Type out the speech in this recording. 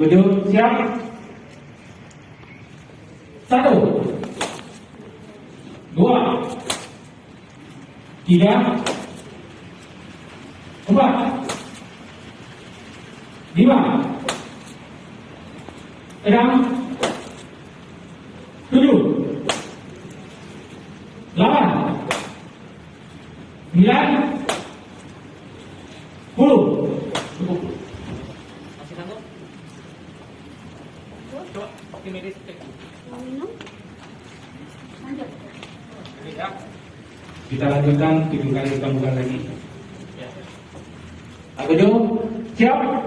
Duduk, siap. 1, 2, 3, 4, 5, 6, 7, 8, 9, 10. Cukup. Masih sanggup? Coba pakai medis cek. Mau minum? Lanjut. Ya. Kita lanjutkan 7 kali kita bukan lagi. Ya. Aku siap.